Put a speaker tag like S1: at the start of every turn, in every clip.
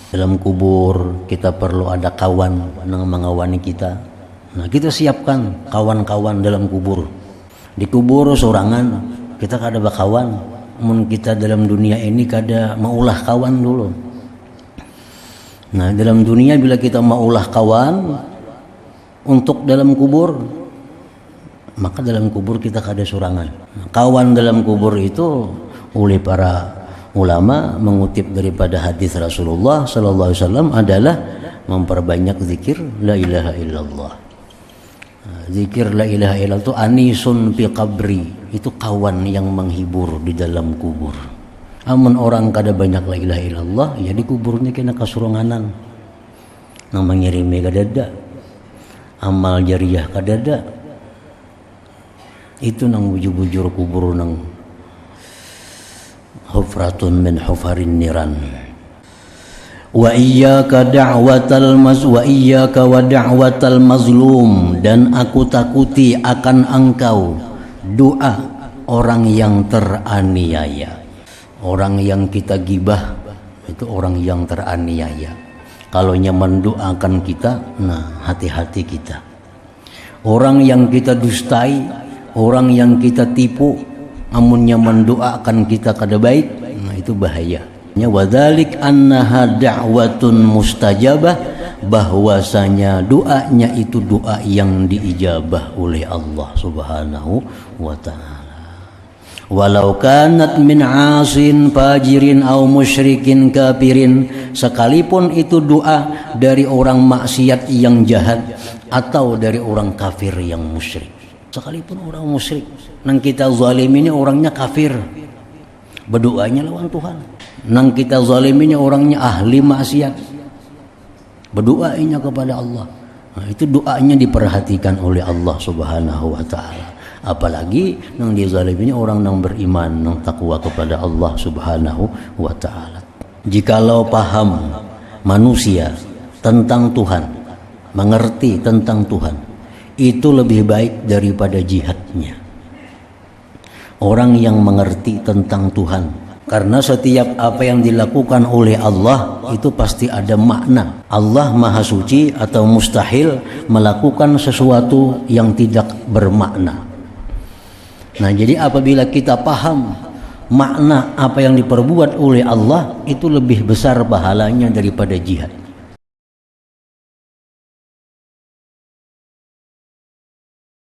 S1: Dalam kubur kita perlu ada kawan yang mengawani kita. Nah, kita siapkan kawan-kawan dalam kubur. Di kubur sorangan kita kada bakawan. Mun kita dalam dunia ini kada maulah kawan dulu. Nah, dalam dunia bila kita maulah kawan untuk dalam kubur, maka dalam kubur kita kada sorangan. Nah, kawan dalam kubur itu oleh para ulama mengutip daripada hadis Rasulullah sallallahu alaihi wasallam adalah memperbanyak zikir la ilaha illallah. Zikir la ilaha illallah itu anisun fi qabri, itu kawan yang menghibur di dalam kubur. Amun orang kada banyak la ilaha illallah, ya di kuburnya kena kasuranganan. Nang mengirimi kadada, amal jariah kadada. Itu nang bujur-bujur kubur nang hufratun min hufarin niran. Wa iyyaka wa da'watal mazlum, dan aku takuti akan engkau doa orang yang teraniaya. Orang yang kita gibah itu orang yang teraniaya. Kalau mendoakan kita, nah hati-hati kita. Orang yang kita dustai, orang yang kita tipu, amunnya mendoakan kita kada baik, nah itu bahaya. Wadzalik annaha da'watun mustajabah, bahwasanya doanya itu doa yang diijabah oleh Allah Subhanahu wa taala. Walau kanat min asin fajirin au musyrikin kafirin, sekalipun itu doa dari orang maksiat yang jahat atau dari orang kafir yang musyrik. Sekalipun orang musyrik, nang kita zalim ini orangnya kafir, berdoanya lawan Tuhan. Nang kita zalim ini orangnya ahli maksiat, berdoanya kepada Allah. Nah, itu doanya diperhatikan oleh Allah Subhanahu wa taala. Apalagi nang dizalimi orang nang beriman, nang takwa kepada Allah Subhanahu wa taala. Jikalau paham manusia tentang Tuhan, mengerti tentang Tuhan, itu lebih baik daripada jihadnya. Orang yang mengerti tentang Tuhan, karena setiap apa yang dilakukan oleh Allah itu pasti ada makna. Allah Maha Suci atau mustahil melakukan sesuatu yang tidak bermakna. Nah, jadi apabila kita paham makna apa yang diperbuat oleh Allah, itu lebih besar pahalanya daripada jihad.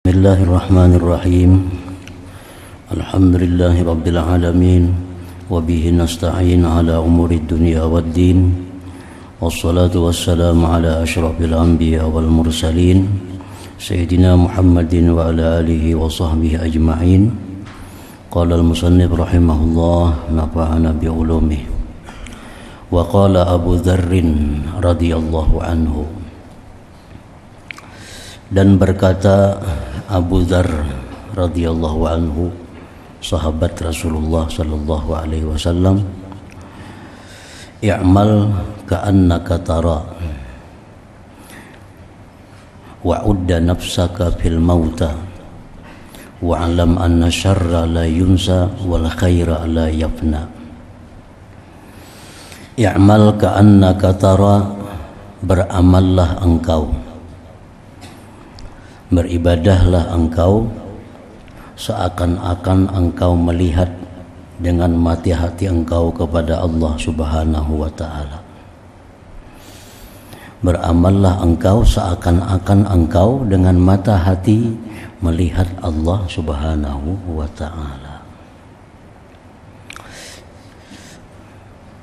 S1: Bismillahirrahmanirrahim. Alhamdulillahi rabbil alamin, wa bihi nasta'in ala umuri dunya waddin, wassalatu wassalamu ala asyrafil anbiya wal mursalin, Sayyidina Muhammadin wa ala alihi wa sahbihi ajma'in. Qala al-musannif rahimahullah, nafa'ana bi ulumih. Wa qala Abu Dzarrin radhiyallahu anhu, dan berkata Abu Dzar radhiyallahu anhu, sahabat Rasulullah sallallahu alaihi wasallam, i'mal ka'annaka tara wa'udda nafsaka fil mauta wa'alam anna syarra la yunsa wal khaira la yafna. I'mal ka'annaka tara, beramallah engkau, beribadahlah engkau seakan-akan engkau melihat dengan mata hati engkau kepada Allah Subhanahu wa taala. Beramallah engkau seakan-akan engkau dengan mata hati melihat Allah Subhanahu wa taala.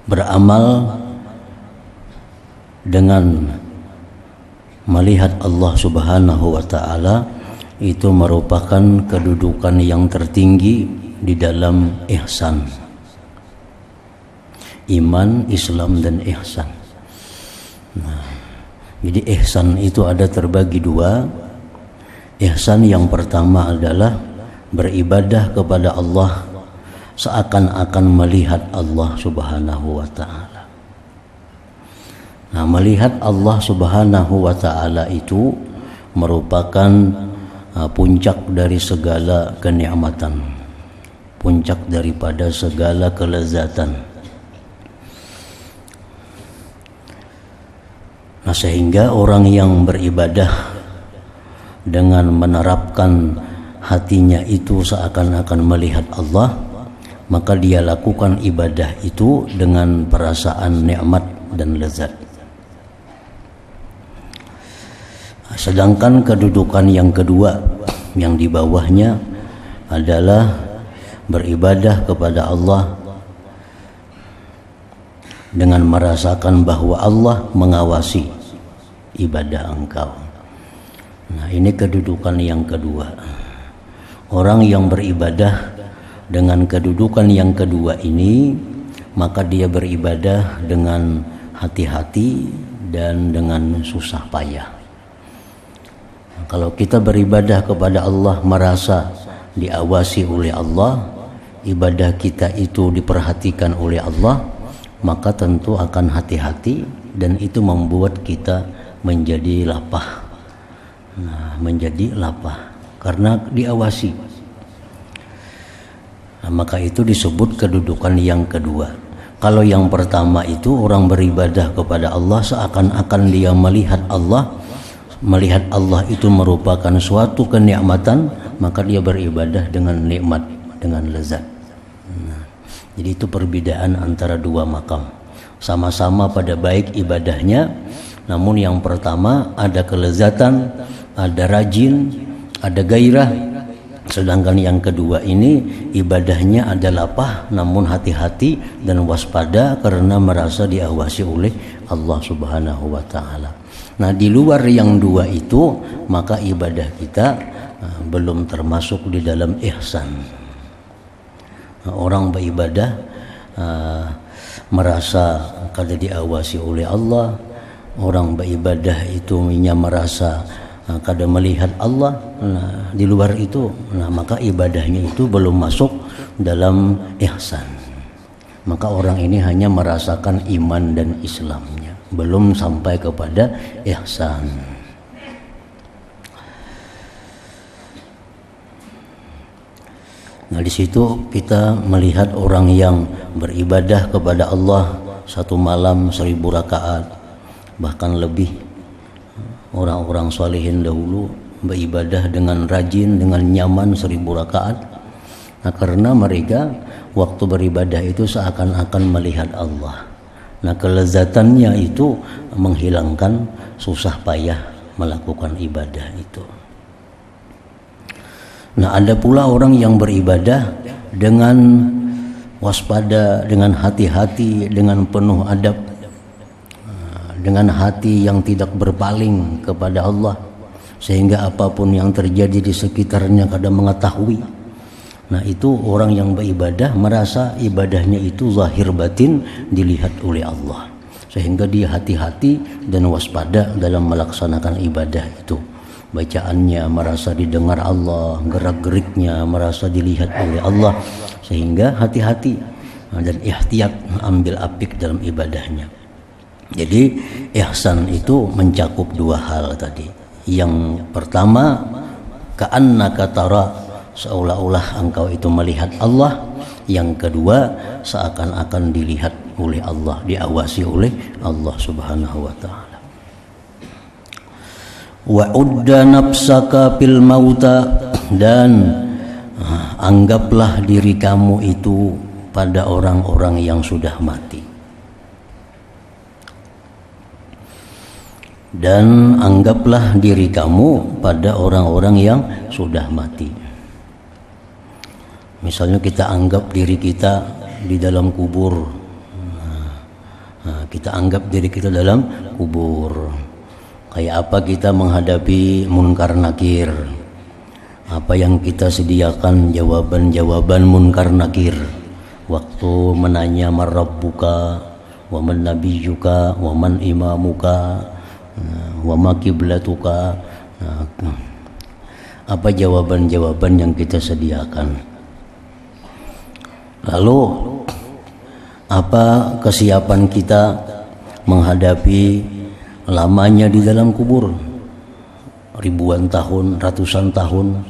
S1: Beramal dengan melihat Allah Subhanahu wa taala itu merupakan kedudukan yang tertinggi di dalam ihsan. Iman, Islam dan ihsan. Nah, jadi ihsan itu ada terbagi dua. Ihsan yang pertama adalah beribadah kepada Allah seakan-akan melihat Allah Subhanahu wa taala. Nah, melihat Allah Subhanahu wa taala itu merupakan puncak dari segala kenikmatan, puncak daripada segala kelezatan. Nah, sehingga orang yang beribadah dengan menerapkan hatinya itu seakan-akan melihat Allah, maka dia lakukan ibadah itu dengan perasaan nikmat dan lezat. Sedangkan kedudukan yang kedua yang di bawahnya adalah beribadah kepada Allah dengan merasakan bahwa Allah mengawasi ibadah engkau. Nah, ini kedudukan yang kedua. Orang yang beribadah dengan kedudukan yang kedua ini, maka dia beribadah dengan hati-hati dan dengan susah payah. Kalau kita beribadah kepada Allah merasa diawasi oleh Allah, ibadah kita itu diperhatikan oleh Allah, maka tentu akan hati-hati dan itu membuat kita menjadi lapah. Nah, menjadi lapah karena diawasi. Nah, maka itu disebut kedudukan yang kedua. Kalau yang pertama itu orang beribadah kepada Allah seakan-akan dia melihat Allah. Melihat Allah itu merupakan suatu kenikmatan, maka dia beribadah dengan nikmat, dengan lezat. Nah, jadi itu perbedaan antara dua makam. Sama-sama pada baik ibadahnya, namun yang pertama ada kelezatan, ada rajin, ada gairah. Sedangkan yang kedua ini ibadahnya ada lapah, namun hati-hati dan waspada karena merasa diawasi oleh Allah Subhanahu wa Ta'ala. Nah, di luar yang dua itu, maka ibadah kita belum termasuk di dalam ihsan. Nah, orang beribadah merasa kada diawasi oleh Allah. Orang beribadah itu merasa kada melihat Allah. Nah, di luar itu, nah maka ibadahnya itu belum masuk dalam ihsan. Maka orang ini hanya merasakan iman dan Islamnya, belum sampai kepada ihsan. Nah, di situ kita melihat orang yang beribadah kepada Allah satu malam 1000 rakaat, bahkan lebih. Orang-orang salihin dahulu beribadah dengan rajin, dengan nyaman 1000 rakaat. Nah, karena mereka waktu beribadah itu seakan-akan melihat Allah. Nah, kelezatannya itu menghilangkan susah payah melakukan ibadah itu. Nah, ada pula orang yang beribadah dengan waspada, dengan hati-hati, dengan penuh adab, dengan hati yang tidak berpaling kepada Allah, sehingga apapun yang terjadi di sekitarnya kadang mengetahui. Nah, itu orang yang beribadah merasa ibadahnya itu zahir batin dilihat oleh Allah, sehingga dia hati-hati dan waspada dalam melaksanakan ibadah itu. Bacaannya merasa didengar Allah, gerak-geriknya merasa dilihat oleh Allah, sehingga hati-hati dan ihtiyat ambil apik dalam ibadahnya. Jadi ihsan itu mencakup dua hal tadi. Yang pertama, ka'annaka tara, seolah-olah engkau itu melihat Allah. Yang kedua, seakan-akan dilihat oleh Allah, diawasi oleh Allah Subhanahu wa Ta'ala. Wa'udda nafsaka fil mauta, dan anggaplah diri kamu itu pada orang-orang yang sudah mati. Dan anggaplah diri kamu pada orang-orang yang sudah mati. Misalnya kita anggap diri kita di dalam kubur. Kita anggap diri kita dalam kubur. Kayak apa kita menghadapi munkar nakir? Apa yang kita sediakan jawaban-jawaban munkar nakir waktu menanya man rabbuka wa man nabiyyuka wa man imamuka wa ma qiblatuka. Apa jawaban-jawaban yang kita sediakan? Lalu apa kesiapan kita menghadapi lamanya di dalam kubur? Ribuan tahun, ratusan tahun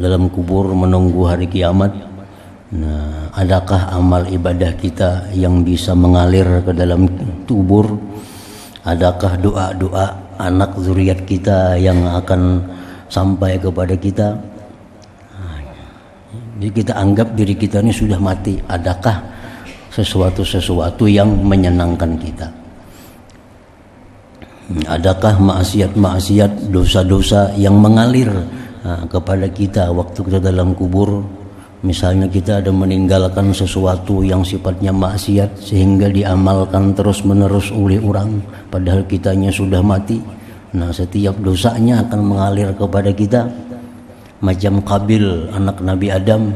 S1: dalam kubur menunggu hari kiamat. Nah, adakah amal ibadah kita yang bisa mengalir ke dalam kubur? Adakah doa-doa anak zuriat kita yang akan sampai kepada kita? Jadi kita anggap diri kita ini sudah mati. Adakah sesuatu yang menyenangkan kita? Adakah maksiat-maksiat, dosa-dosa yang mengalir kepada kita waktu kita dalam kubur? Misalnya kita ada meninggalkan sesuatu yang sifatnya maksiat sehingga diamalkan terus-menerus oleh orang padahal kitanya sudah mati. Nah, setiap dosanya akan mengalir kepada kita. Macam Qabil, anak Nabi Adam,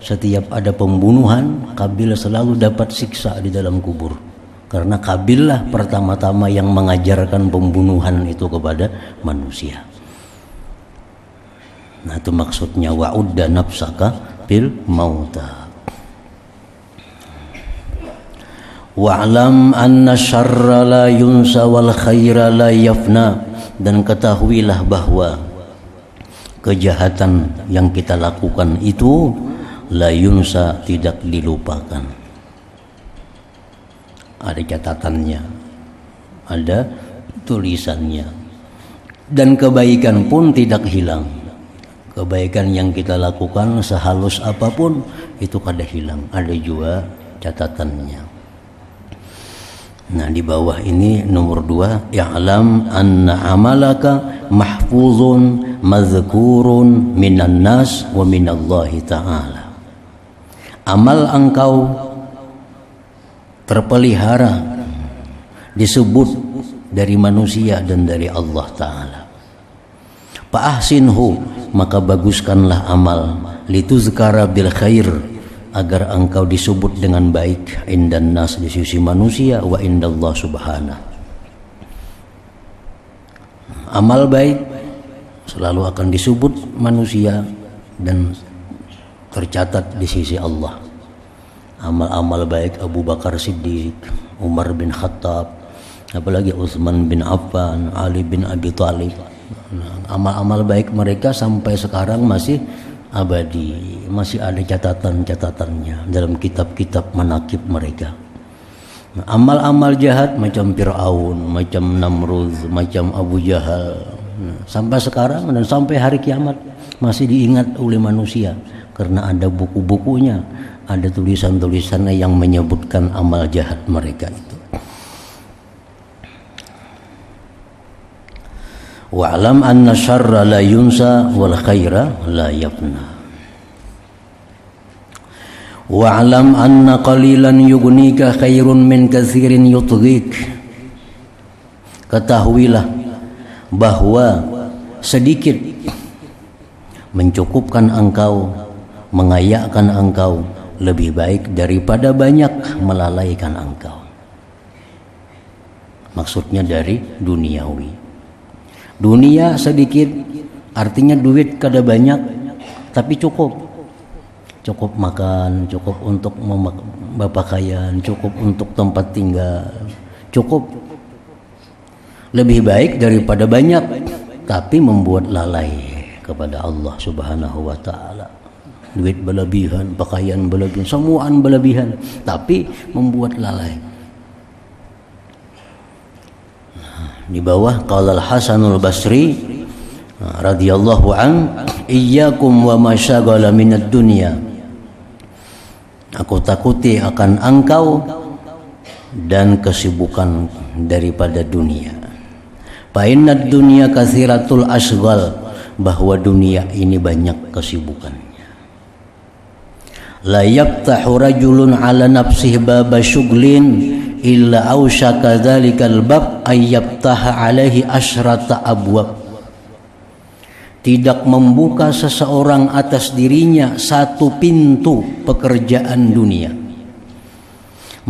S1: setiap ada pembunuhan, Qabil selalu dapat siksa di dalam kubur. Karena Qabil lah pertama-tama yang mengajarkan pembunuhan itu kepada manusia. Nah, itu maksudnya wa'udda nafsaka bil mauta. Wa'lam anna syarra la yunsa wal khaira la yafna. Dan ketahuilah bahwa kejahatan yang kita lakukan itu la yunsa, tidak dilupakan. Ada catatannya, ada tulisannya. Dan kebaikan pun tidak hilang. Kebaikan yang kita lakukan sehalus apapun itu kada hilang, ada juga catatannya. Nah, di bawah ini nomor 2, ya'lam anna amalaka mahfuzun mazkurun minan nas wa minallahi ta'ala. Amal engkau terpelihara, disebut dari manusia dan dari Allah Ta'ala. Fa'ahsinhu, maka baguskanlah amal, lituzkara bil khair, agar engkau disebut dengan baik, indan nas, di sisi manusia, wa indallah subhanahu. Amal baik selalu akan disebut manusia dan tercatat di sisi Allah. Amal-amal baik Abu Bakar Siddiq, Umar bin Khattab, apalagi Utsman bin Affan, Ali bin Abi Thalib. Amal-amal baik mereka sampai sekarang masih abadi, masih ada catatan-catatannya dalam kitab-kitab manaqib mereka. Amal-amal jahat macam Fir'aun, macam Namrud, macam Abu Jahal, sampai sekarang dan sampai hari kiamat masih diingat oleh manusia karena ada buku-bukunya, ada tulisan-tulisannya yang menyebutkan amal jahat mereka itu. Wa'lam anna syarra la yunsa wal khaira la yafna. Wa'lam anna qalilan yughnika khairun min katsirin yutghik. Ketahuilah bahwa sedikit mencukupkan engkau, mengayakkan engkau, lebih baik daripada banyak melalaikan engkau. Maksudnya dari duniawi. Dunia sedikit artinya duit kada banyak tapi cukup makan, cukup untuk berpakaian, cukup untuk tempat tinggal, cukup. Lebih baik daripada banyak tapi membuat lalai kepada Allah Subhanahu wa taala. Duit berlebihan, pakaian berlebihan, semuaan berlebihan tapi membuat lalai. Di bawah qala Al-Hasanul Basri radhiyallahu an, iyyakum wa masyaghala minad dunya. Aku takuti akan engkau dan kesibukan daripada dunia. Fa innad dunya katsiratul asghal, bahwa dunia ini banyak kesibukannya. La yaftahu rajulun ala nafsihi baba syughlin illa ausyaka dzalikal bab ayyabtaha alaihi asyrata abwab. Tidak membuka seseorang atas dirinya satu pintu pekerjaan dunia,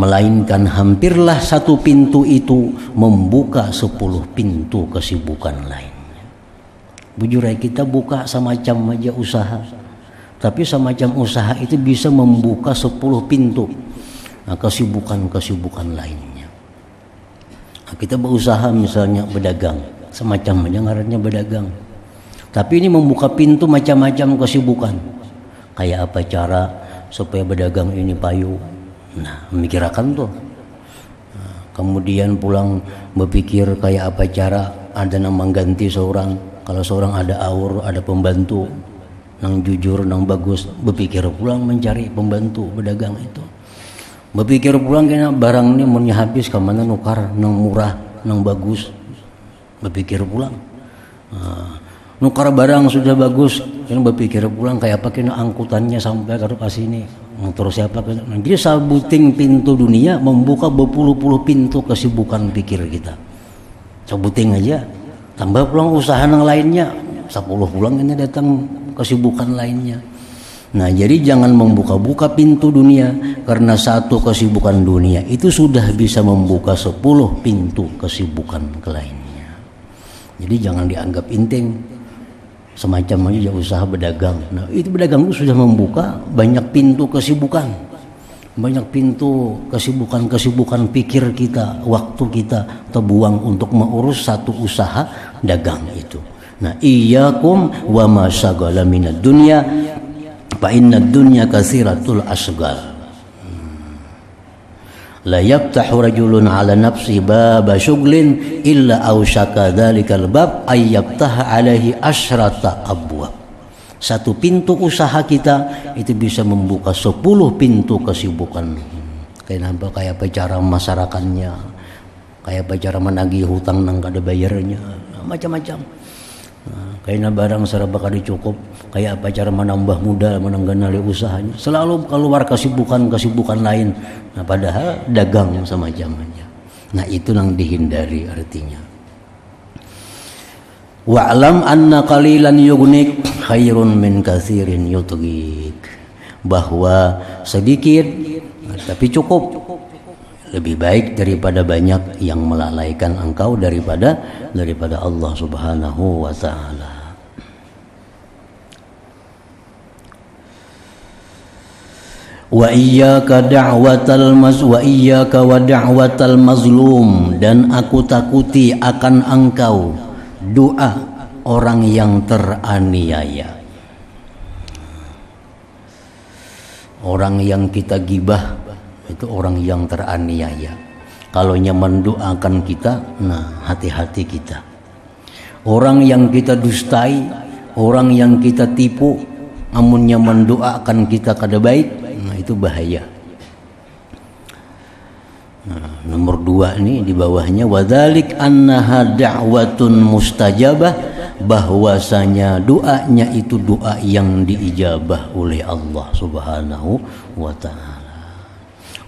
S1: melainkan hampirlah satu pintu itu membuka 10 pintu kesibukan lainnya. Bujurai kita buka semacam aja usaha, tapi semacam usaha itu bisa membuka 10 pintu kesibukan lainnya. Kita berusaha misalnya berdagang, semacam aja ngarannya berdagang. Tapi ini membuka pintu macam-macam kesibukan. Kayak apa cara supaya berdagang ini payu? Nah, memikirkan tuh. kemudian pulang berpikir kayak apa cara ada yang mengganti seorang, kalau seorang ada aur, ada pembantu nang jujur, nang bagus, berpikir pulang mencari pembantu berdagang itu, berpikir pulang kena barang ini mau habis ke mana nukar nang murah nang bagus, berpikir pulang. Nukar barang sudah bagus, kan berpikir pulang kayak apa kena angkutannya sampai ke sini, terus siapa kena. Jadi sabuting pintu dunia membuka berpuluh-puluh pintu kesibukan pikir kita. Sabuting aja, tambah pulang usaha yang lainnya, 10 pulang ini datang kesibukan lainnya. Nah, jadi jangan membuka-buka pintu dunia, karena satu kesibukan dunia itu sudah bisa membuka 10 pintu kesibukan ke lainnya. Jadi jangan dianggap penting. Semacam aja usaha berdagang. Nah, itu berdagang itu sudah membuka banyak pintu kesibukan. Banyak pintu kesibukan pikir kita, waktu kita terbuang untuk mengurus satu usaha dagang itu. Nah, iyyakum wa ma syagala minad dunya fa innad dunya katsiratul asghal. La yaftahu rajulun ala nafsi baba syughlin illa awshaka dzalikal bab ay yaftaha alaihi asyrata abwab. Satu pintu usaha kita itu bisa membuka 10 pintu kesibukan. Kayak apa cara masyarakatnya, kayak apa cara menagih hutang nang kada bayarnya, macam-macam. Kayak barang serba kada cukup, kayak apa cara menambah modal, menangganali usahanya. Selalu keluar kesibukan lain. Nah, padahal dagang semacamnya. Nah, itu yang dihindari artinya. Wa'lam anna qalilan yughnik khairun min katsirin yutghik. Bahwa sedikit tapi cukup lebih baik daripada banyak yang melalaikan engkau daripada Allah Subhanahu wa taala. Wa iyyaka wa da'watal mazlum, dan aku takuti akan engkau doa orang yang teraniaya. Orang yang kita gibah itu orang yang teraniaya. Kalau mendoakan kita, nah hati-hati kita. Orang yang kita dustai, orang yang kita tipu, amunnya mendoakan kita kada baik, nah itu bahaya. Nah, nomor 2 ini di bawahnya wadzalik annaha da'watun mustajabah, bahwasanya doanya itu doa yang diijabah oleh Allah Subhanahu wa taala.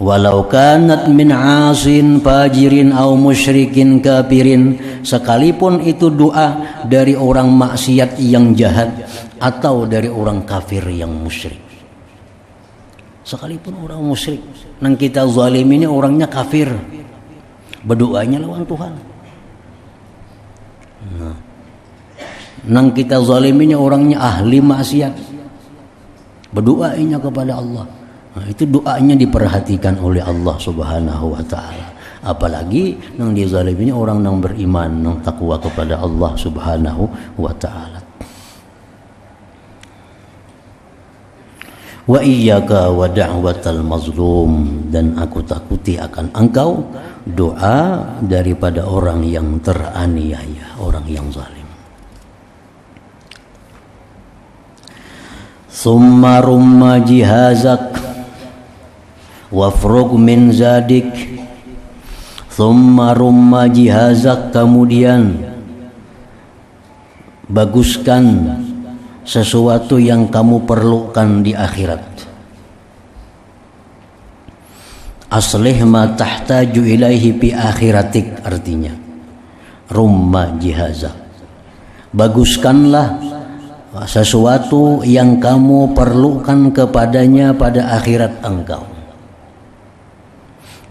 S1: Walau kanat min asin fajirin au musyrikin kafirin, sekalipun itu doa dari orang maksiat yang jahat atau dari orang kafir yang musyrik. Sekalipun orang musyrik, nang kita zalim ini orangnya kafir, berdoanya lawan Tuhan. Nah, nang kita zalim ini orangnya ahli maksiat, berdoanya kepada Allah. Nah, itu doanya diperhatikan oleh Allah Subhanahu wa taala. Apalagi nang dizalimi orang nang beriman, nang takwa kepada Allah Subhanahu wa taala. Wa iyyaka wa da'watal mazlum, dan aku takuti akan engkau doa daripada orang yang teraniaya, orang yang zalim. Summa rumma jihazak wafrug min zadik. Thumma rumma jihazak, kemudian baguskan sesuatu yang kamu perlukan di akhirat. Aslih ma tahtaju ilaihi fi akhiratik, artinya rumma jihazak, baguskanlah sesuatu yang kamu perlukan kepadanya pada akhirat engkau.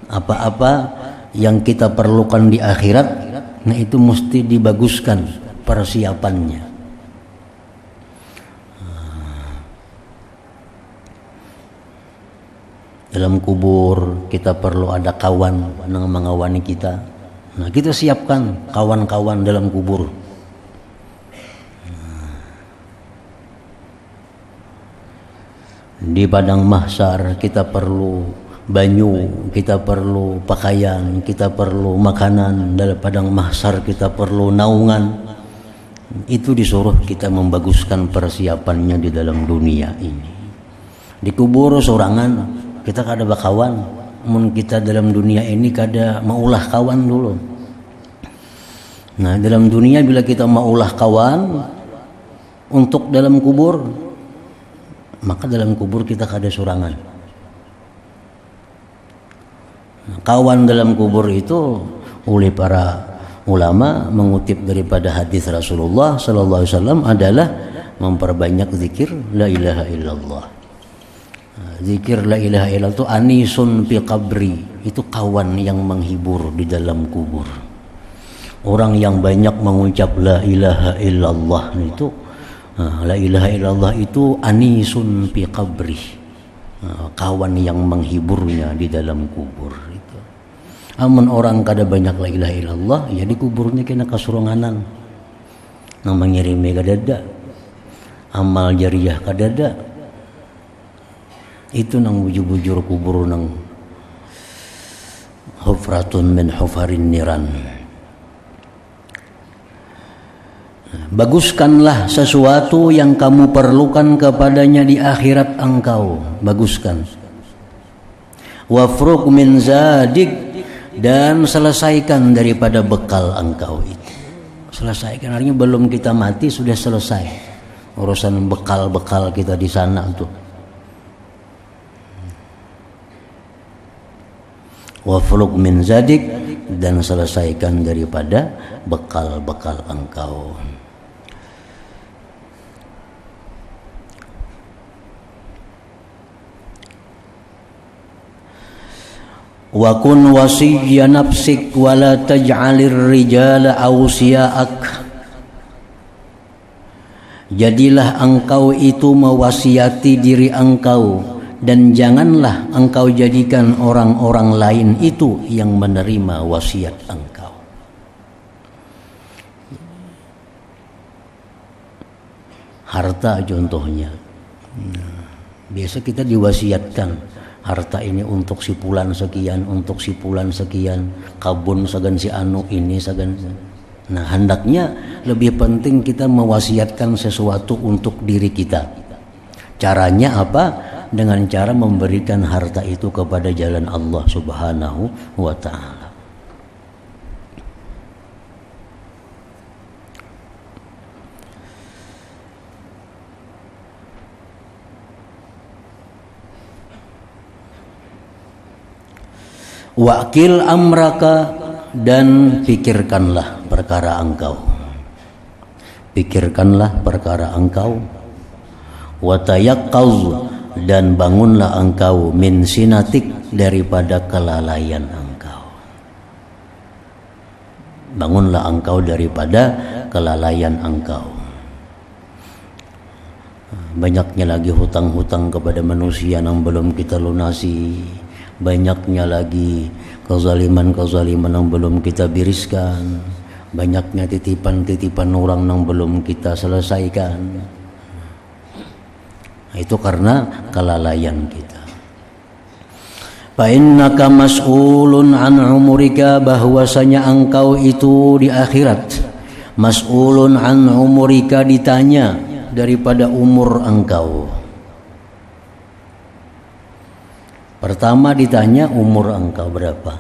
S1: Apa-apa yang kita perlukan di akhirat, nah itu mesti dibaguskan persiapannya. Dalam kubur kita perlu ada kawan yang mengawani kita. Nah, kita siapkan kawan-kawan dalam kubur. Di padang mahsyar kita perlu banyu, kita perlu pakaian, kita perlu makanan, dalam padang mahsyar kita perlu naungan. Itu disuruh kita membaguskan persiapannya di dalam dunia ini. Dikubur sorangan, kita kada bakawan. Mun kita dalam dunia ini kada maulah kawan dulu. Nah, dalam dunia bila kita maulah kawan untuk dalam kubur, maka dalam kubur kita kada sorangan. Kawan dalam kubur itu oleh para ulama mengutip daripada hadis Rasulullah sallallahu alaihi wasallam adalah memperbanyak zikir la ilaha illallah. Zikir la ilaha illallah itu anisun fi qabri, itu kawan yang menghibur di dalam kubur. Orang yang banyak mengucap la ilaha illallah itu la ilaha illallah itu anisun fi qabri, kawan yang menghiburnya di dalam kubur. Amun orang kada banyak la ilaha illallah, ya di kuburnya kena kasuranganan. Nang mengirimi kadada, amal jariah kadada. Itu nang bujur-bujur kubur nang hufratun min hufarin niran. Baguskanlah sesuatu yang kamu perlukan kepadanya di akhirat engkau. Baguskan. Wafruq min zadik, dan selesaikan daripada bekal engkau itu. Selesaikan, artinya belum kita mati sudah selesai urusan bekal-bekal kita di sana tuh. Wafruq min zadik, dan selesaikan daripada bekal-bekal engkau. Wa kun wasiyya nafsik wa la taj'alir rijala awsiya'ak. Jadilah engkau itu mewasiati diri engkau, dan janganlah engkau jadikan orang-orang lain itu yang menerima wasiat engkau. Harta contohnya. Biasa kita diwasiatkan, harta ini untuk si pulan sekian, untuk si pulan sekian, kabun sagan si anu ini sagan. Nah, hendaknya lebih penting kita mewasiatkan sesuatu untuk diri kita. Caranya apa? Dengan cara memberikan harta itu kepada jalan Allah Subhanahu wa ta'ala. Wakil amraka, dan pikirkanlah perkara engkau. Pikirkanlah perkara engkau. Watayaqqaz, dan bangunlah engkau min sinatik, daripada kelalaian engkau. Bangunlah engkau daripada kelalaian engkau. Banyaknya lagi hutang-hutang kepada manusia yang belum kita lunasi. Banyaknya lagi kezaliman-kezaliman yang belum kita biriskan. Banyaknya titipan-titipan orang yang belum kita selesaikan. Itu karena kelalaian kita. Fa innaka mas'ulun an umurika, bahwasanya engkau itu di akhirat mas'ulun an umurika, ditanya daripada umur engkau. Pertama ditanya umur engkau berapa.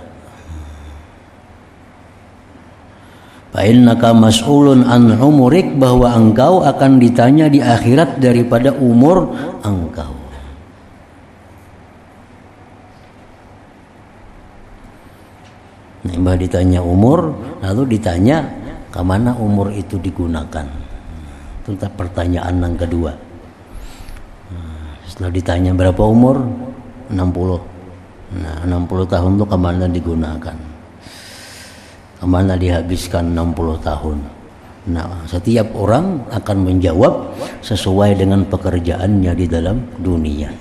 S1: Fa innaka mas'ulun an umurik, bahwa engkau akan ditanya di akhirat daripada umur engkau. Nah, ditanya umur, lalu ditanya kemana umur itu digunakan. Itu pertanyaan yang kedua. Setelah ditanya berapa umur, 60. Nah, 60 tahun itu kemana digunakan? Kemana dihabiskan 60 tahun? Nah, setiap orang akan menjawab sesuai dengan pekerjaannya di dalam dunia.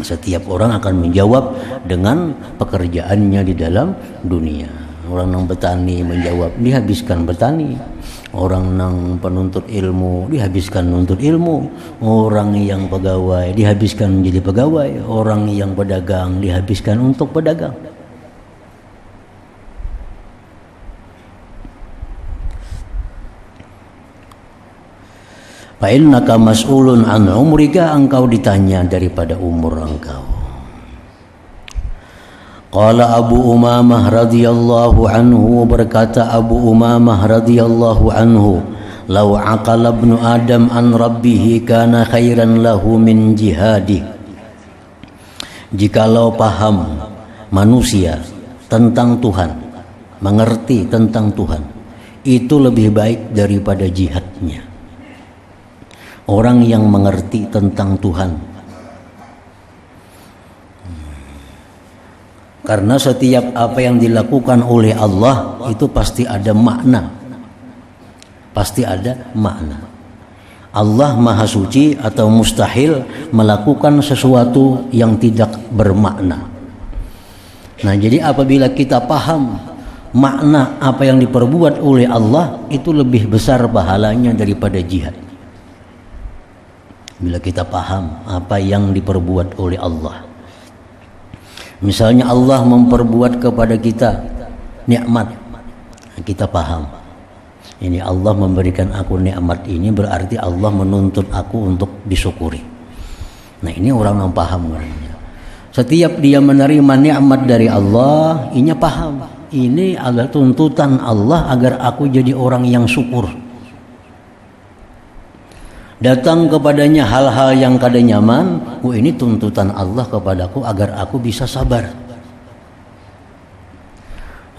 S1: Setiap orang akan menjawab dengan pekerjaannya di dalam dunia. Orang yang bertani menjawab dihabiskan bertani. Orang nang penuntut ilmu dihabiskan nuntut ilmu, orang yang pegawai dihabiskan menjadi pegawai, orang yang pedagang dihabiskan untuk pedagang. Fa innaka mas'ulun an umrika, engkau ditanya daripada umur engkau. Qala Abu Umamah radhiyallahu anhu, berkata Abu Umamah radhiyallahu anhu, "Law aqala ibnu Adam an rabbih kana khairan lahu min jihadi." Jikalau paham manusia tentang Tuhan, mengerti tentang Tuhan, itu lebih baik daripada jihadnya. Orang yang mengerti tentang Tuhan, karena setiap apa yang dilakukan oleh Allah itu pasti ada makna. Pasti ada makna. Allah Maha Suci atau mustahil melakukan sesuatu yang tidak bermakna. Nah, jadi apabila kita paham makna apa yang diperbuat oleh Allah, itu lebih besar pahalanya daripada jihad. Bila kita paham apa yang diperbuat oleh Allah. Misalnya Allah memperbuat kepada kita nikmat, kita paham ini Allah memberikan aku nikmat ini, berarti Allah menuntut aku untuk disyukuri. Nah, ini orang yang paham orangnya. Setiap dia menerima nikmat dari Allah, ini paham ini adalah tuntutan Allah agar aku jadi orang yang syukur. Datang kepadanya hal-hal yang kada nyaman, ini tuntutan Allah kepadaku agar aku bisa sabar.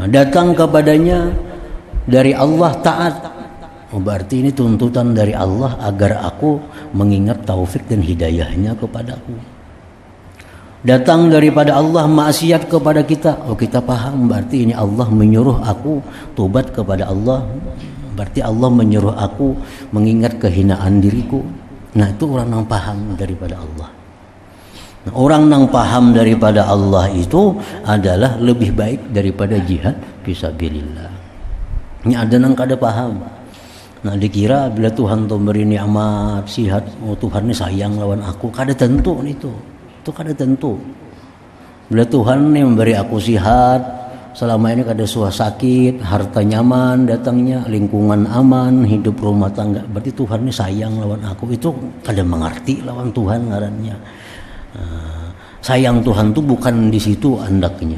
S1: Nah, datang kepadanya dari Allah taat, berarti ini tuntutan dari Allah agar aku mengingat taufik dan hidayahnya kepadaku. Datang daripada Allah maksiat kepada kita, kita paham berarti ini Allah menyuruh aku tobat kepada Allah. Berarti Allah menyuruh aku mengingat kehinaan diriku. Nah, itu orang yang paham daripada Allah. Nah, orang yang paham daripada Allah itu adalah lebih baik daripada jihad fisabilillah. Ini ada yang kada paham. Nah, dikira bila Tuhan tuh beri nikmat sihat, Tuhan ini sayang lawan aku. Kada tentu itu. Itu kada tentu. Bila Tuhan ini memberi aku sihat, selama ini kada suah sakit, harta nyaman datangnya, lingkungan aman, hidup rumah tangga, berarti Tuhan ini sayang lawan aku. Itu kada mengerti lawan Tuhan ngarannya. Sayang Tuhan tuh bukan di situ andaknya.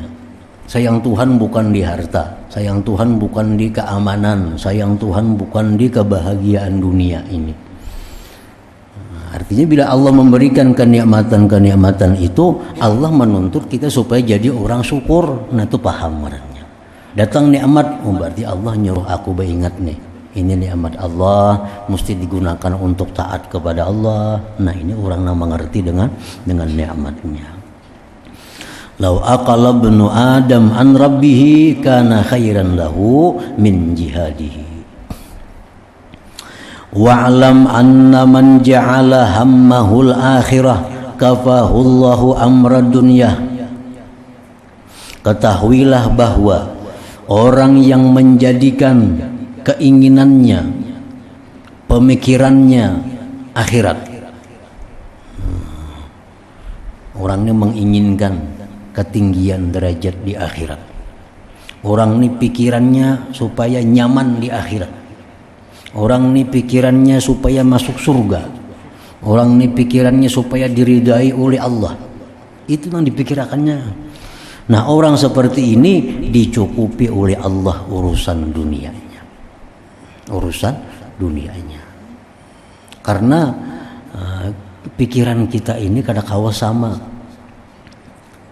S1: Sayang Tuhan bukan di harta, sayang Tuhan bukan di keamanan, sayang Tuhan bukan di kebahagiaan dunia ini. Artinya bila Allah memberikan kenikmatan-kenikmatan itu, Allah menuntut kita supaya jadi orang syukur. Nah, itu paham marahnya. Datang nikmat, berarti Allah nyuruh aku beringat nih. Ini nikmat Allah, mesti digunakan untuk taat kepada Allah. Nah, ini orang yang mengerti dengan nikmatnya. Lau aqala ibnu Adam an rabbih kana khairan lahu min jihadihi. Wa'lam anna man ja'ala hammahul akhirah kafahullahu amra dunyah. Ketahuilah bahwa orang yang menjadikan keinginannya, pemikirannya akhirat, orang ini menginginkan ketinggian derajat di akhirat. Orang ini pikirannya supaya nyaman di akhirat. Orang ini pikirannya supaya masuk surga. Orang ini pikirannya supaya diridai oleh Allah. Itu yang dipikirkannya. Nah, orang seperti ini dicukupi oleh Allah urusan dunianya. Urusan dunianya. Karena pikiran kita ini kadang-kala sama.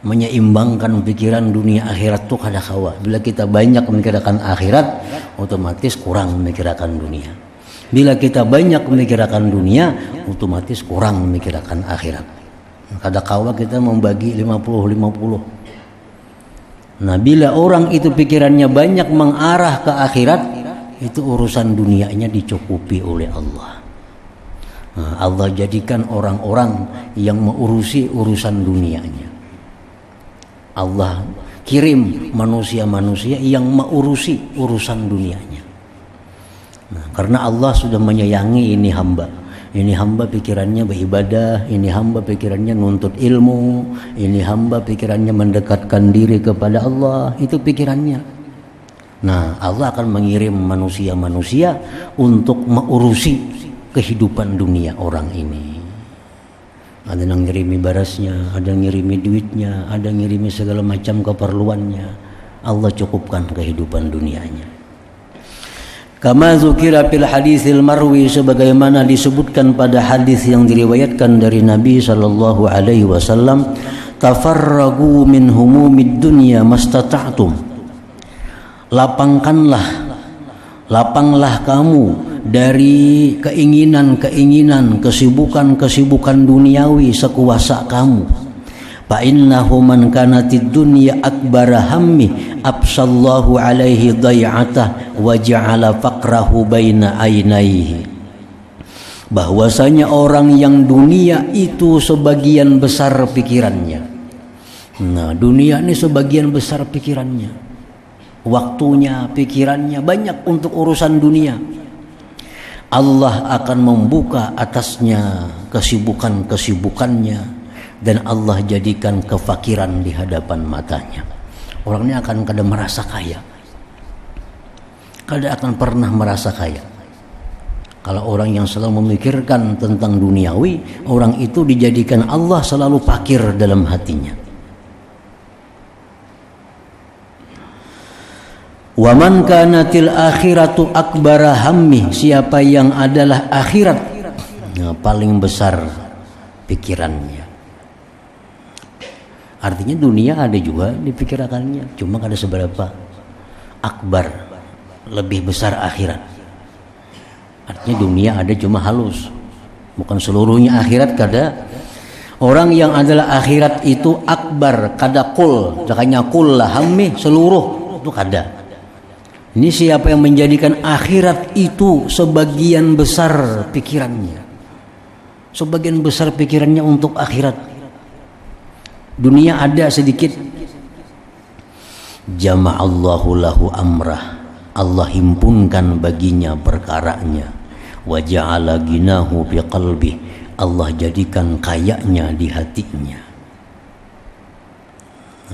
S1: Menyeimbangkan pikiran dunia akhirat tuh kada kawa. Bila kita banyak memikirkan akhirat, otomatis kurang memikirkan dunia. Bila kita banyak memikirkan dunia, otomatis kurang memikirkan akhirat. Kada kawa kita membagi 50-50. Nah, bila orang itu pikirannya banyak mengarah ke akhirat, itu urusan dunianya dicukupi oleh Allah. Nah, Allah jadikan orang-orang yang mengurusi urusan dunianya. Allah kirim manusia-manusia yang mengurusi urusan dunianya. Nah, karena Allah sudah menyayangi ini hamba. Ini hamba pikirannya beribadah, ini hamba pikirannya nuntut ilmu, ini hamba pikirannya mendekatkan diri kepada Allah, itu pikirannya. Nah, Allah akan mengirim manusia-manusia untuk mengurusi kehidupan dunia orang ini. Ada yang ngirimi barasnya, ada yang ngirimi duitnya, ada yang ngirimi segala macam keperluannya. Allah cukupkan kehidupan dunianya. Kama zukira fil hadisil marwi, sebagaimana disebutkan pada hadis yang diriwayatkan dari Nabi sallallahu alaihi wasallam, tafarragu min humumid dunya mastata'tum. Lapanglah kamu dari keinginan-keinginan, kesibukan-kesibukan duniawi sekuasa kamu. Fa innahu man kanatid dunya akbara hammi absallahu alaihi dai'atah wa ja'ala faqrahu baina ainaihi. Bahwasanya orang yang dunia itu sebagian besar pikirannya. Nah, dunia ini sebagian besar pikirannya. Waktunya, pikirannya banyak untuk urusan dunia. Allah akan membuka atasnya kesibukan-kesibukannya dan Allah jadikan kefakiran di hadapan matanya. Orang ini akan kada merasa kaya, kada akan pernah merasa kaya. Kalau orang yang selalu memikirkan tentang duniawi, orang itu dijadikan Allah selalu fakir dalam hatinya. Wa man kanatil akhiratu akbara hammi, siapa yang adalah akhirat yang paling besar pikirannya. Artinya dunia ada juga di pikirannya, cuma kada seberapa. Akbar, lebih besar akhirat. Artinya dunia ada cuma halus, bukan seluruhnya akhirat kada. Orang yang adalah akhirat itu akbar, kada kul, makanya kul lah hammi seluruh itu kada. Ini siapa yang menjadikan akhirat itu sebagian besar pikirannya, sebagian besar pikirannya untuk akhirat. Dunia ada sedikit, jama'allahu lahu amrah, Allah himpunkan baginya perkaranya, wa ja'ala ginahu fi qalbi, Allah jadikan kayanya di hatinya.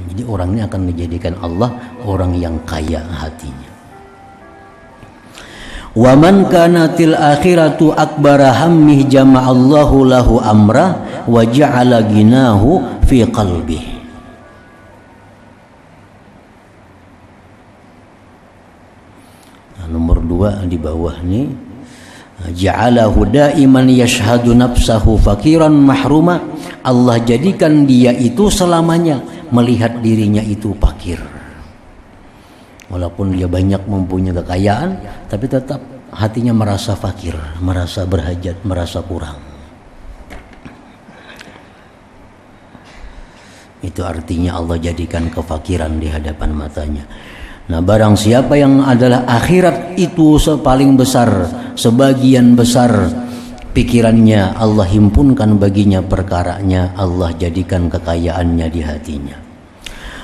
S1: Jadi orang ini akan dijadikan Allah orang yang kaya hatinya. Wa man kanatil akhiratu akbara hammihi jama'allahu lahu amrah wa ja'ala ginahu fi qalbih. Nomor 2 di bawah ini, ja'alahu daiman yashhadu nafsahu fakiran mahruma, Allah jadikan dia itu selamanya melihat dirinya itu fakir. Walaupun dia banyak mempunyai kekayaan, tapi tetap hatinya merasa fakir, merasa berhajat, merasa kurang. Itu artinya Allah jadikan kefakiran di hadapan matanya. Nah, barang siapa yang adalah akhirat itu paling besar, sebagian besar pikirannya, Allah himpunkan baginya perkaranya, Allah jadikan kekayaannya di hatinya.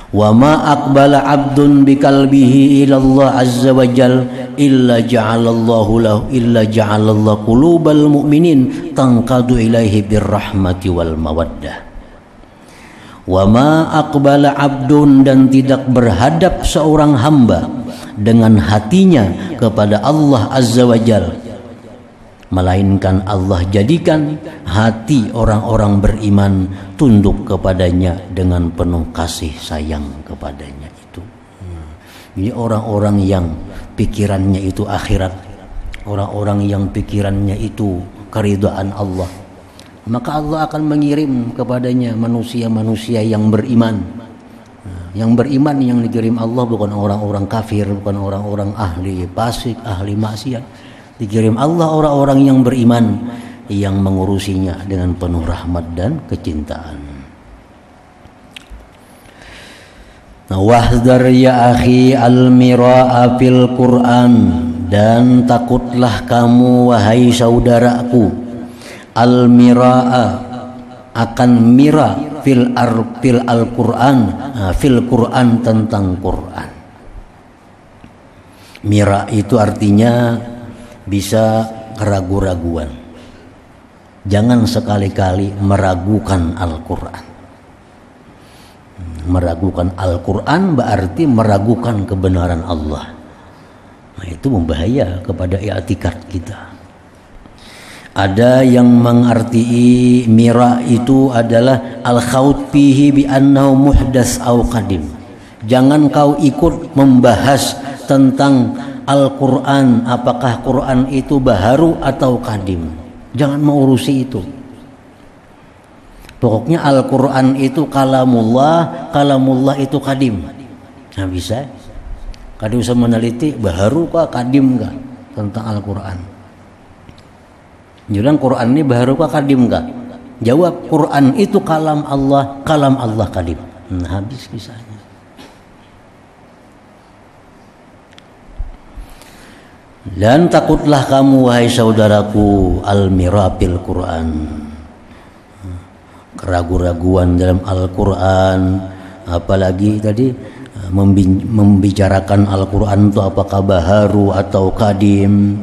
S1: Wa ma aqbala 'abdun biqalbihi ila Allah azza wa jal illa ja'alallahu qulubal mu'minin tanqadu ilaihi birrahmati wal mawaddah. Wa ma aqbala 'abdun, dan tidak berhadap seorang hamba dengan hatinya kepada Allah azza wa jal, melainkan Allah jadikan hati orang-orang beriman tunduk kepadanya dengan penuh kasih sayang kepadanya itu. Jadi orang-orang yang pikirannya itu akhirat, orang-orang yang pikirannya itu keridhaan Allah, maka Allah akan mengirim kepadanya manusia-manusia yang beriman. Yang beriman yang dikirim Allah bukan orang-orang kafir, bukan orang-orang ahli fasik, ahli maksiat. Dikirim Allah orang-orang yang beriman, yang mengurusinya dengan penuh rahmat dan kecintaan. Wahdar ya akhi al-mira'a fil Qur'an, dan takutlah kamu wahai saudaraku al-mira'a akan mira fil al-Qur'an, fil Qur'an, tentang Qur'an. Mira itu artinya bisa keraguan-raguan. Jangan sekali-kali meragukan Al-Quran. Meragukan Al-Quran berarti meragukan kebenaran Allah. Nah, itu membahaya kepada i'tikad kita. Ada yang mengarti mira itu adalah al-khawt fihi bi annahu muhdas aw qadim. Jangan kau ikut membahas tentang Al-Quran, apakah Quran itu baharu atau qadim. Jangan mengurusi itu. Pokoknya Al-Quran itu kalamullah, kalamullah itu qadim. Nah, bisa. Kadang bisa meneliti baharu kah qadim kah tentang Al-Quran. Jadi Quran ini baharu kah qadim kah? Jawab, Quran itu kalam Allah qadim. Nah, habis kisahnya. Dan takutlah kamu wahai saudaraku al-mirapil Quran. Keraguan-raguan dalam Al-Quran, apalagi tadi membicarakan Al-Quran itu apakah baharu atau qadim,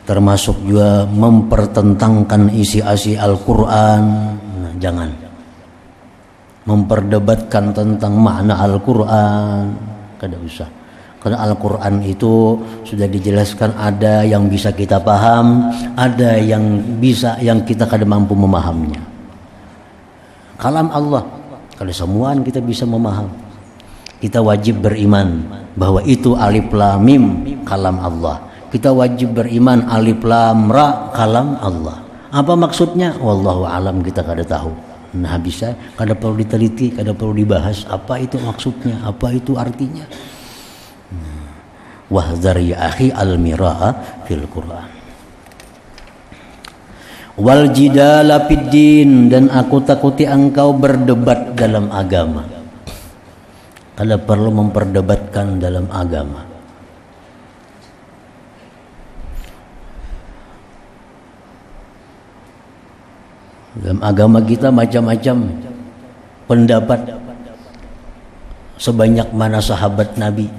S1: termasuk juga mempertentangkan isi-isi Al-Quran. Nah, jangan memperdebatkan tentang makna Al-Quran, kada usah. Karena Al-Quran itu sudah dijelaskan, ada yang bisa kita paham, ada yang kita kada mampu memahaminya. Kalam Allah, kalau semuaan kita bisa memaham. Kita wajib beriman bahwa itu alif lam mim kalam Allah. Kita wajib beriman alif lam ra kalam Allah. Apa maksudnya? Wallahu alam, kita kada tahu. Nah, bisa kada perlu diteliti, kada perlu dibahas apa itu maksudnya, apa itu artinya. Wahdhar ya akhi al-mira'a fil Qur'an. Wal jidala fid din, dan aku takuti engkau berdebat dalam agama. Kada perlu memperdebatkan dalam agama. Dalam agama kita macam-macam pendapat, sebanyak mana sahabat Nabi.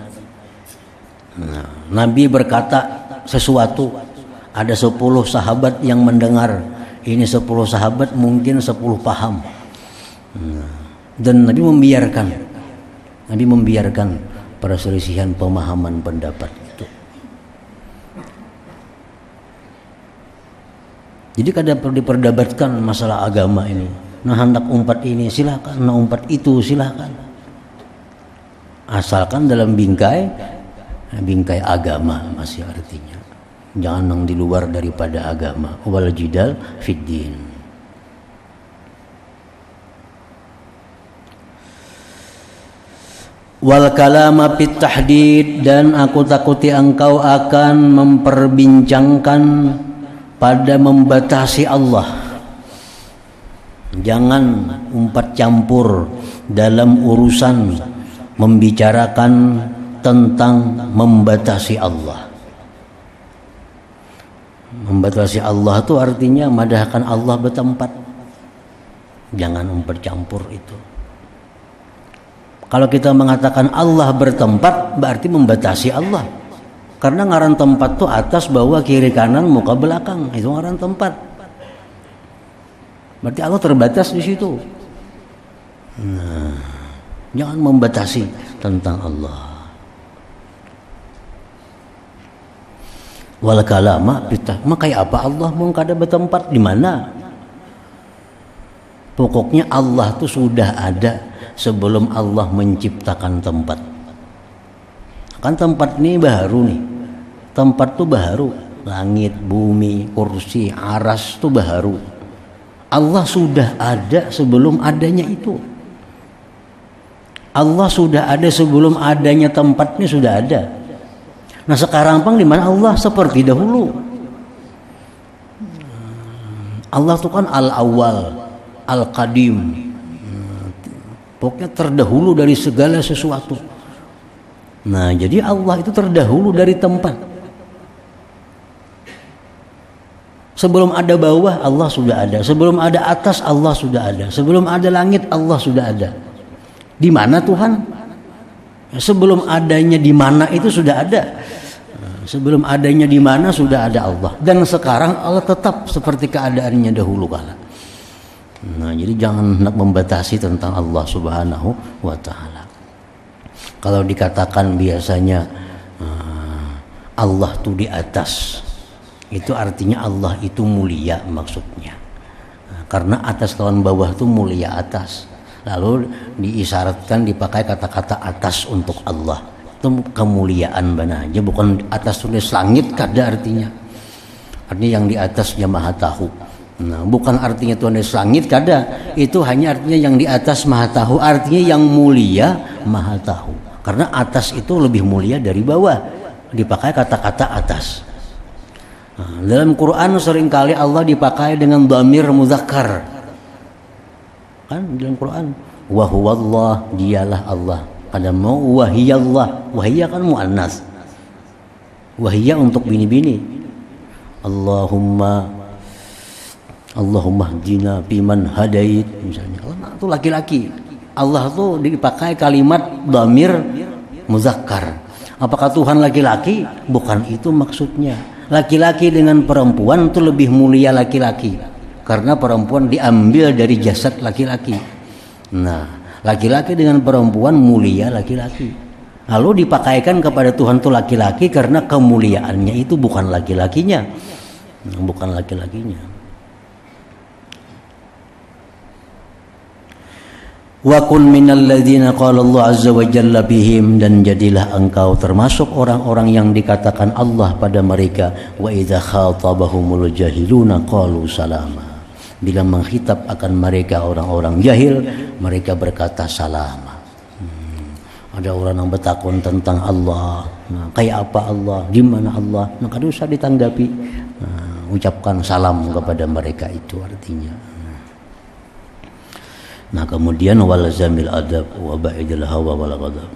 S1: Nah, Nabi berkata sesuatu, ada 10 sahabat yang mendengar. Ini 10 sahabat mungkin 10 paham. Dan Nabi membiarkan perselisihan pemahaman pendapat itu. Jadi kada perlu diperdebatkan masalah agama ini. Nah, hendak umpat ini silakan, nah umpat itu silakan. Asalkan dalam bingkai agama masih artinya. Jangan yang di luar daripada agama. Wal jidal fid din. Wal kalama fit tahdid, dan aku takuti engkau akan memperbincangkan pada membatasi Allah. Jangan umpat campur dalam urusan membicarakan tentang membatasi Allah. Membatasi Allah itu artinya madahkan Allah bertempat. Jangan mempercampur itu. Kalau kita mengatakan Allah bertempat, berarti membatasi Allah. Karena ngaran tempat itu atas, bawah, kiri, kanan, muka, belakang. Itu ngaran tempat. Berarti Allah terbatas di situ. Nah, jangan membatasi tentang Allah. Wal kalama kayak apa Allah mau kada bertempat di mana? Pokoknya Allah itu sudah ada sebelum Allah menciptakan tempat. Kan tempat ini baru nih. Tempat itu baru. Langit, bumi, kursi, aras itu baru. Allah sudah ada sebelum adanya itu. Allah sudah ada sebelum adanya tempatnya, sudah ada. Nah, sekarang pang di mana Allah seperti dahulu. Allah itu kan al-awwal, al-qadim. Pokoknya terdahulu dari segala sesuatu. Nah, jadi Allah itu terdahulu dari tempat. Sebelum ada bawah, Allah sudah ada. Sebelum ada atas, Allah sudah ada. Sebelum ada langit, Allah sudah ada. Di mana Tuhan? Sebelum adanya di mana itu sudah ada. Sebelum adanya di mana sudah ada Allah, dan sekarang Allah tetap seperti keadaannya dahulu kala. Nah, jadi jangan hendak membatasi tentang Allah Subhanahu wa taala. Kalau dikatakan biasanya Allah tuh di atas, itu artinya Allah itu mulia maksudnya. Karena atas lawan bawah itu mulia atas. Lalu diisyaratkan dipakai kata-kata atas untuk Allah. Itu kemuliaan benar aja, bukan atas tulis langit kada artinya. Artinya yang di atasnya Maha Tahu. Nah, bukan artinya Tuhan di langit kada. Itu hanya artinya yang di atas Maha Tahu, artinya yang mulia Maha Tahu. Karena atas itu lebih mulia dari bawah. Dipakai kata-kata atas. Nah, dalam Quran seringkali Allah dipakai dengan dhamir muzakkar. Kan dalam Quran, wa huwallah, dialah Allah. Kadang mau wahiyallah, wahiyya kan muannas. Wahiyya untuk bini-bini. Allahumma hdina fiman hadait misalnya. Allah itu laki-laki. Allah itu dipakai kalimat dhamir muzakkar. Apakah Tuhan laki-laki? Bukan itu maksudnya. Laki-laki dengan perempuan itu lebih mulia laki-laki. Karena perempuan diambil dari jasad laki-laki. Nah, laki-laki dengan perempuan mulia laki-laki. Lalu dipakaikan kepada Tuhan itu laki-laki karena kemuliaannya itu bukan laki-lakinya. Bukan laki-lakinya. Wa kun minal ladzina qala Allah azza wa jalla bihim, dan jadilah engkau termasuk orang-orang yang dikatakan Allah pada mereka, wa idza khatabahumul jahiluna qalu salama. Bila menghitab akan mereka orang-orang jahil, mereka berkata salama. Ada orang yang bertakun tentang Allah. Nah, kayak apa Allah? Di mana Allah? Nah, kada usah ditanggapi. Nah, ucapkan salam kepada mereka, itu artinya. Nah, kemudian walazamil adab wa ba'idil hawa wal ghadab.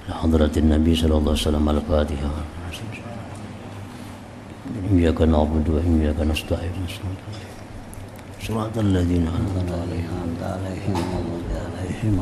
S1: Hadratin Nabi sallallahu alaihi wasallam al-Fatihah. Iyyaka na'budu wa iyyaka nasta'in. Shiratal ladzina an'amta 'alaihim